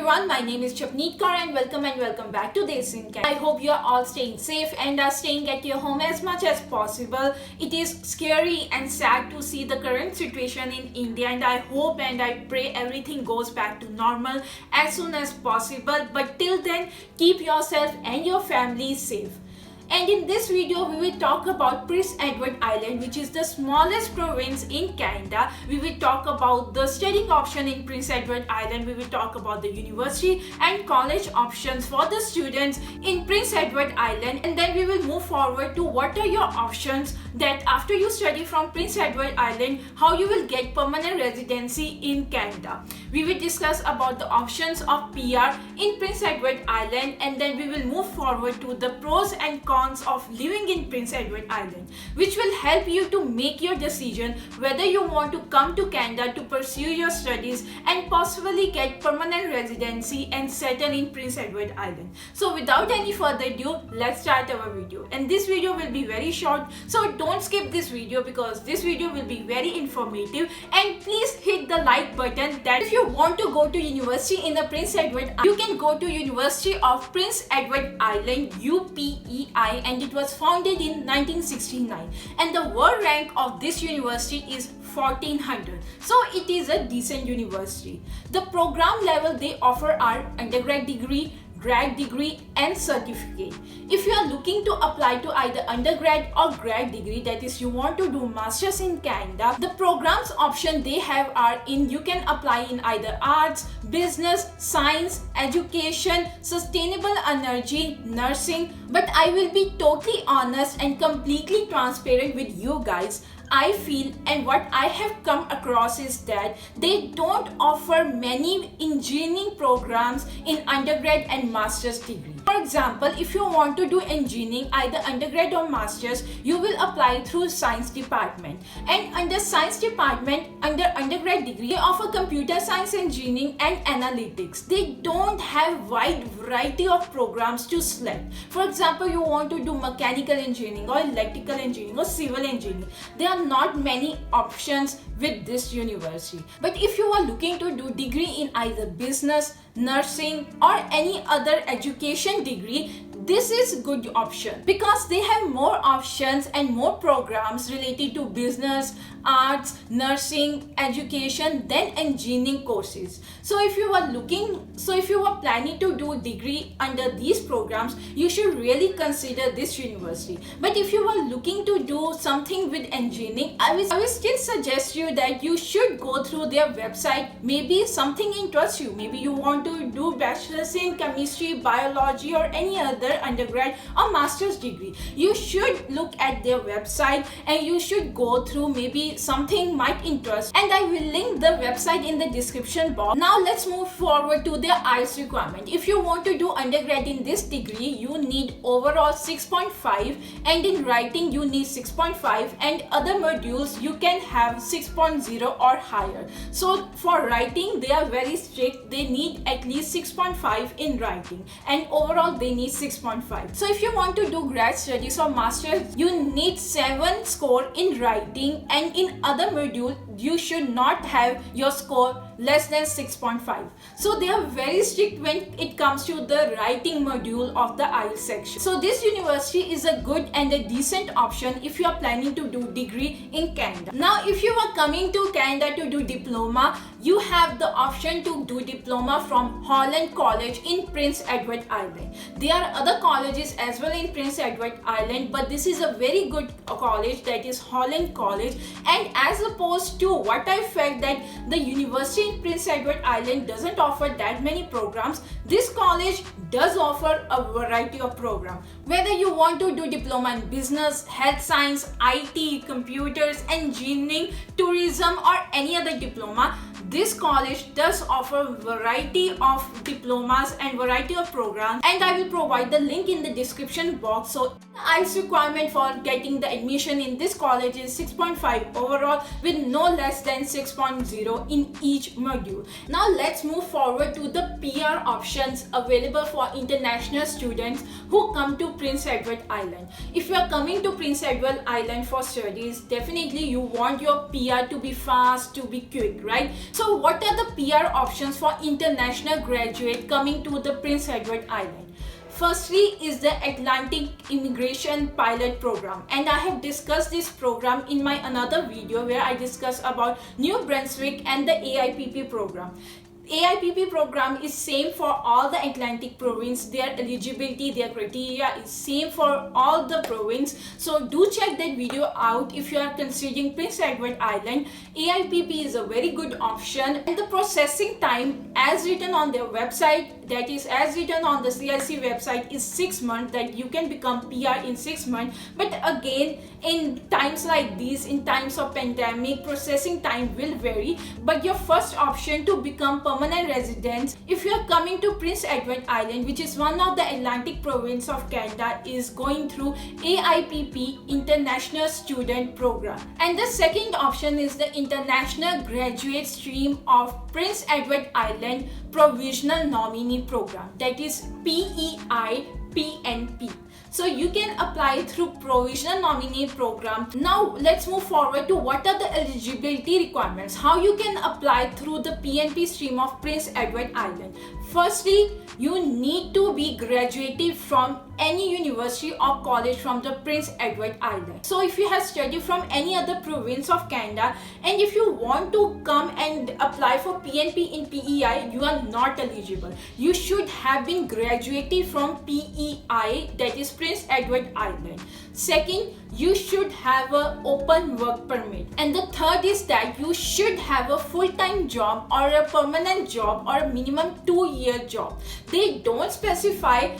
everyone, my name is Japneet Kaur and welcome back to This in Canada. I hope you are all staying safe and are staying at your home as much as possible. It is scary and sad to see the current situation in India, and I hope and I pray everything goes back to normal as soon as possible. But till then, keep yourself and your family safe. And in this video, we will talk about Prince Edward Island, which is the smallest province in Canada. We will talk about the studying option in Prince Edward Island. We will talk about the university and college options for the students in Prince Edward Island. And then we will move forward to what are your options that after you study from Prince Edward Island, how you will get permanent residency in Canada. We will discuss about the options of PR in Prince Edward Island, and then we will move forward to the pros and cons of living in Prince Edward Island, which will help you to make your decision whether you want to come to Canada to pursue your studies and possibly get permanent residency and settle in Prince Edward Island. So without any further ado, let's start our video. And this video will be very short, so don't skip this video because this video will be very informative. And please hit the like button. That if you want to go to university in the Prince Edward Island, you can go to University of Prince Edward Island, UPEI, and it was founded in 1969, and the world rank of this university is 1400, so it is a decent university. The program level they offer are undergrad degree, grad degree and certificate. If you are looking to apply to either undergrad or grad degree, that is you want to do masters in Canada, the programs option they have are in you can apply in either arts, business, science, education, sustainable energy, nursing. But I will be totally honest and completely transparent with you guys. I feel and what I have come across is that they don't offer many engineering programs in undergrad and master's degree. For example, if you want to do engineering, either undergrad or master's, you will apply through science department. And under science department, under undergrad degree, they offer computer science engineering and analytics. They don't have wide variety of programs to select. For example, you want to do mechanical engineering or electrical engineering or civil engineering. There are not many options with this university. But if you are looking to do degree in either business, nursing or any other education degree, this is good option because they have more options and more programs related to business, arts, nursing, education than engineering courses. So if you are planning to do degree under these programs, you should really consider this university. But if you are looking to do something with engineering, I will still suggest you that you should go through their website. Maybe something interests you. Maybe you want to do bachelor's in chemistry, biology or any other undergrad or master's degree. You should look at their website and you should go through. Maybe something might interest, and I will link the website in the description box. Now let's move forward to their IELTS requirement. If you want to do undergrad in this degree, you need overall 6.5, and in writing you need 6.5, and other modules you can have 6.0 or higher. So for writing they are very strict. They need at least 6.5 in writing, and overall they need 6.5. So if you want to do grad studies or masters, you need 7 score in writing, and in other module you should not have your score less than 6.5. So they are very strict when it comes to the writing module of the IELTS section. So this university is a good and a decent option if you are planning to do degree in Canada. Now if you are coming to Canada to do diploma, you have the option to do diploma from Holland College in Prince Edward Island. There are other colleges as well in Prince Edward Island, but this is a very good college, that is Holland College. And as opposed to what I felt that the university in Prince Edward Island doesn't offer that many programs, this college does offer a variety of programs. Whether you want to do diploma in business, health science, IT, computers, engineering, tourism or any other diploma, this college does offer a variety of diplomas and variety of programs, and I will provide the link in the description box. So the IELTS requirement for getting the admission in this college is 6.5 overall with no less than 6.0 in each module. Now let's move forward to the PR options available for international students who come to Prince Edward Island. If you are coming to Prince Edward Island for studies, definitely you want your PR to be fast, to be quick, right? So what are the PR options for international graduate coming to the Prince Edward Island? Firstly is the Atlantic Immigration Pilot Program, and I have discussed this program in my another video where I discuss about New Brunswick and the AIPP program. AIPP program is same for all the Atlantic province. Their eligibility, their criteria is same for all the province. So do check that video out if you are considering Prince Edward Island. AIPP is a very good option, and the processing time as written on their website, that is as written on the CIC website, is 6 months, that you can become PR in 6 months. But again, in times like these, in times of pandemic, processing time will vary. But your first option to become permanent residents, if you are coming to Prince Edward Island, which is one of the Atlantic province of Canada, is going through AIPP, International Student Program. And the second option is the International Graduate Stream of Prince Edward Island Provisional Nominee Program, that is PEI PNP. So you can apply through Provisional Nominee Program. Now let's move forward to what are the eligibility requirements, how you can apply through the PNP stream of Prince Edward Island. Firstly, you need to be graduated from any university or college from the Prince Edward Island. So if you have studied from any other province of Canada, and if you want to come and apply for PNP in PEI, you are not eligible. You should have been graduated from PEI, that is Prince Edward Island. Second, you should have an open work permit. And the third is that you should have a full-time job or a permanent job or a minimum 2-year job. They don't specify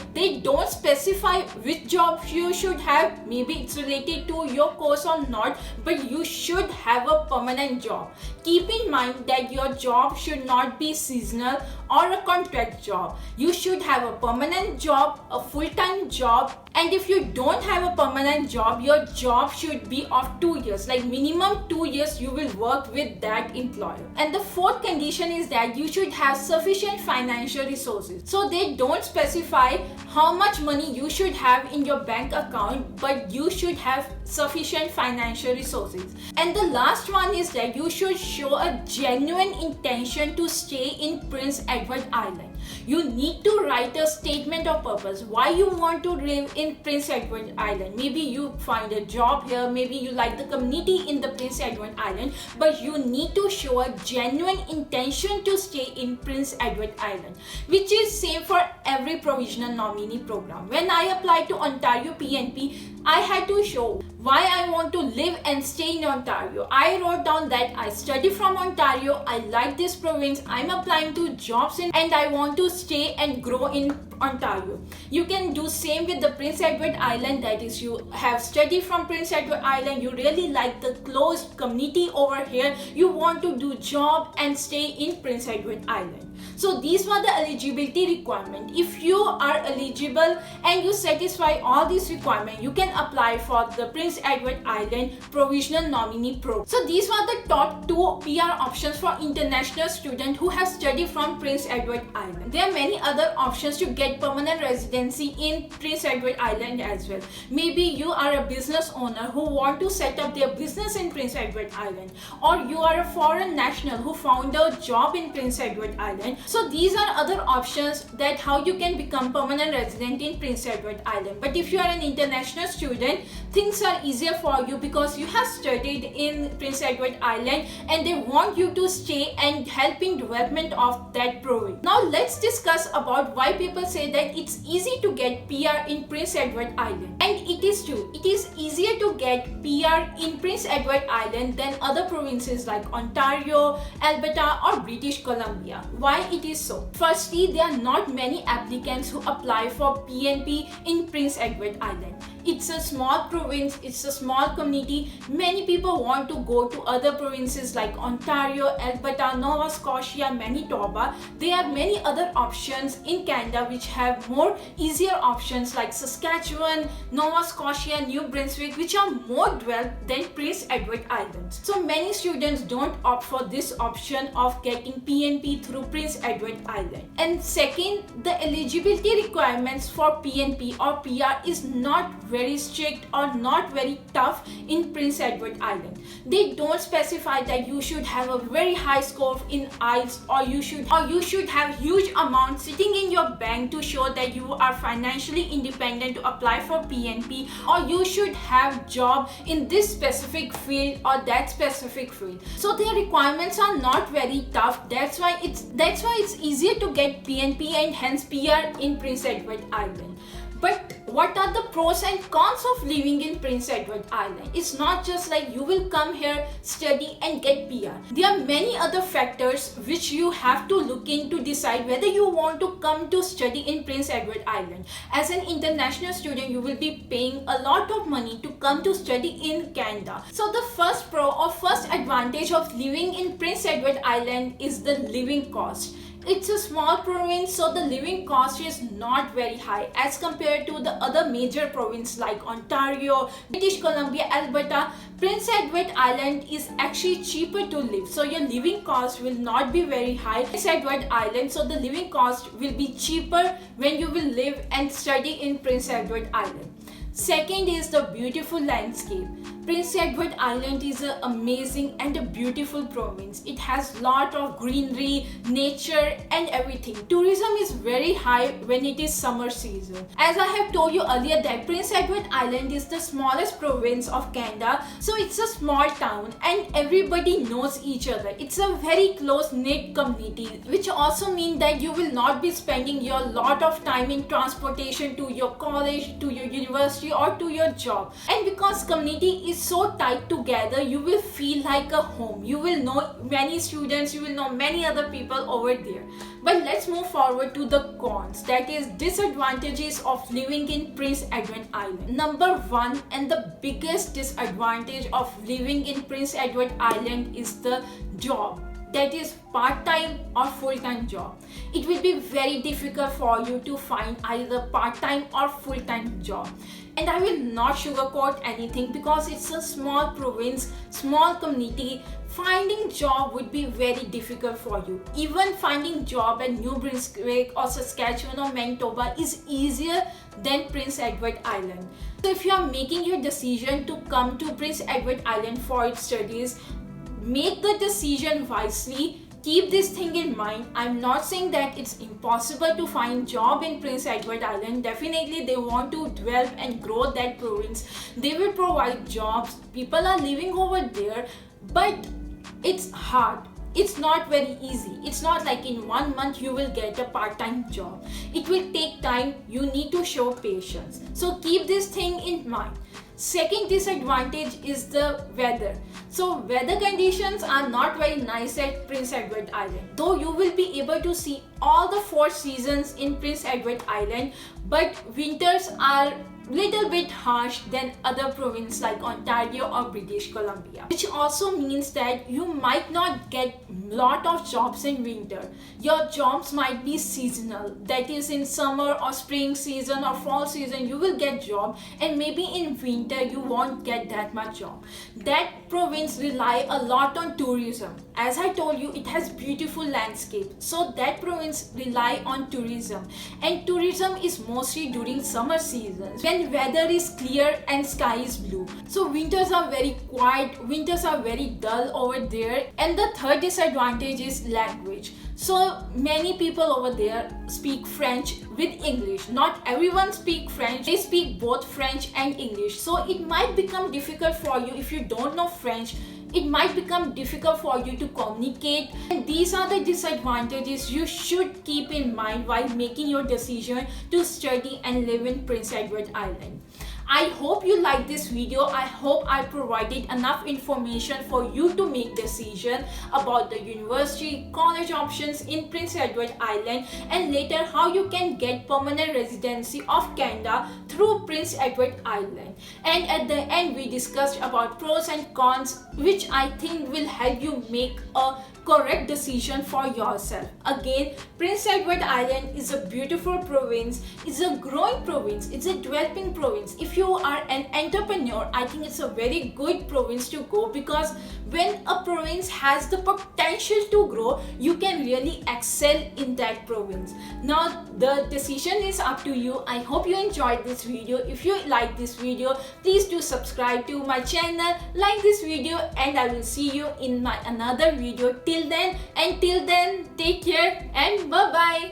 which job you should have. Maybe it's related to your course or not, but you should have a permanent job. Keep in mind that your job should not be seasonal or a contract job. You should have a permanent job, a full-time job, and if you don't have a permanent job, your job should be of 2 years, like minimum 2 years you will work with that employer. And the fourth condition is that you should have sufficient financial resources. So they don't specify how much money you should have in your bank account, but you should have sufficient financial resources. And the last one is that you should show a genuine intention to stay in Prince Edward Island. You need to write a statement of purpose why you want to live in Prince Edward Island. Maybe you find a job here, maybe you like the community in the Prince Edward Island, but you need to show a genuine intention to stay in Prince Edward Island, which is same for every provisional nominee program. When I applied to Ontario PNP, I had to show why I want to live and stay in Ontario. I wrote down that I study from Ontario, I like this province, I'm applying to jobs and I want to stay and grow in Ontario. You can do same with the Prince Edward Island, that is you have studied from Prince Edward Island, you really like the closed community over here, you want to do job and stay in Prince Edward Island. So these were the eligibility requirements. If you are eligible and you satisfy all these requirements, you can apply for the Prince Edward Island Provisional Nominee Program. So these were the top 2 PR options for international students who have studied from Prince Edward Island. There are many other options to get permanent residency in Prince Edward Island as well. Maybe you are a business owner who want to set up their business in Prince Edward Island, or you are a foreign national who found a job in Prince Edward Island. So these are other options that how you can become permanent resident in Prince Edward Island. But if you are an international student, things are easier for you because you have studied in Prince Edward Island and they want you to stay and help in development of that province. Now let's discuss about why people say that it's easy to get PR in Prince Edward Island. And it is true. It is easier to get PR in Prince Edward Island than other provinces like Ontario, Alberta or British Columbia. Why it is so? Firstly, there are not many applicants who apply for PNP in Prince Edward Island. It's a small province, it's a small community. Many people want to go to other provinces like Ontario, Alberta, Nova Scotia, Manitoba. There are many other options in Canada which have more easier options like Saskatchewan, Nova Scotia, New Brunswick, which are more developed than Prince Edward Island. So many students don't opt for this option of getting PNP through Prince Edward Island. And second, the eligibility requirements for PNP or PR is not very strict or not very tough in Prince Edward Island. They don't specify that you should have a very high score in IELTS, or you should have huge amounts sitting in your bank to show that you are financially independent to apply for PNP, or you should have job in this specific field or that specific field. So their requirements are not very tough. That's why it's easier to get PNP and hence PR in Prince Edward Island. But what are the pros and cons of living in Prince Edward Island? It's not just like you will come here, study and get PR. There are many other factors which you have to look into to decide whether you want to come to study in Prince Edward Island. As an international student, you will be paying a lot of money to come to study in Canada. So the first pro or first advantage of living in Prince Edward Island is the living cost. It's a small province, so the living cost is not very high as compared to the other major provinces like Ontario, British Columbia, Alberta. Prince Edward Island is actually cheaper to live, so your living cost will not be very high in Prince Edward Island, so the living cost will be cheaper when you will live and study in Prince Edward Island. Second is the beautiful landscape. Prince Edward Island is an amazing and a beautiful province. It has lot of greenery, nature and everything. Tourism is very high when it is summer season. As I have told you earlier that Prince Edward Island is the smallest province of Canada. So it's a small town and everybody knows each other. It's a very close-knit community, which also means that you will not be spending your lot of time in transportation to your college, to your university or to your job. And because community is so tight together, you will feel like a home. You will know many students, you will know many other people over there. But let's move forward to the cons, that is disadvantages of living in Prince Edward Island. Number one and the biggest disadvantage of living in Prince Edward Island is the job. That is part-time or full-time job. It will be very difficult for you to find either part-time or full-time job. And I will not sugarcoat anything because it's a small province, small community. Finding job would be very difficult for you. Even finding job at New Brunswick or Saskatchewan or Manitoba is easier than Prince Edward Island. So if you are making your decision to come to Prince Edward Island for its studies, make the decision wisely. Keep this thing in mind. I'm not saying that it's impossible to find job in Prince Edward Island. Definitely they want to develop and grow that province. They will provide jobs. People are living over there, but it's hard. It's not very easy. It's not like in 1 month you will get a part-time job. It will take time. You need to show patience. So keep this thing in mind. Second disadvantage is the weather. So weather conditions are not very nice at Prince Edward Island. Though you will be able to see all the 4 seasons in Prince Edward Island, but winters are little bit harsh than other provinces like Ontario or British Columbia, which also means that you might not get lot of jobs in winter. Your jobs might be seasonal, that is in summer or spring season or fall season you will get job, and maybe in winter you won't get that much job. That province rely a lot on tourism. As I told you, it has beautiful landscape, so that province rely on tourism, and tourism is mostly during summer seasons when weather is clear and sky is blue. So winters are very quiet, winters are very dull over there. And the third disadvantage is language. So many people over there speak French with English. Not everyone speak French. They speak both French and English. So it might become difficult for you if you don't know French. It might become difficult for you to communicate, and these are the disadvantages you should keep in mind while making your decision to study and live in Prince Edward Island. I hope you like this video. I hope I provided enough information for you to make decision about the university, college options in Prince Edward Island, and later how you can get permanent residency of Canada through Prince Edward Island. And at the end we discussed about pros and cons, which I think will help you make a correct decision for yourself. Again, Prince Edward Island is a beautiful province, it's a growing province, it's a developing province. If you are an entrepreneur, I think it's a very good province to go, because when a province has the potential to grow, you can really excel in that province. Now the decision is up to you. I hope you enjoyed this video. If you like this video, please do subscribe to my channel, like this video, and I will see you in my another video. Till then, take care and bye bye.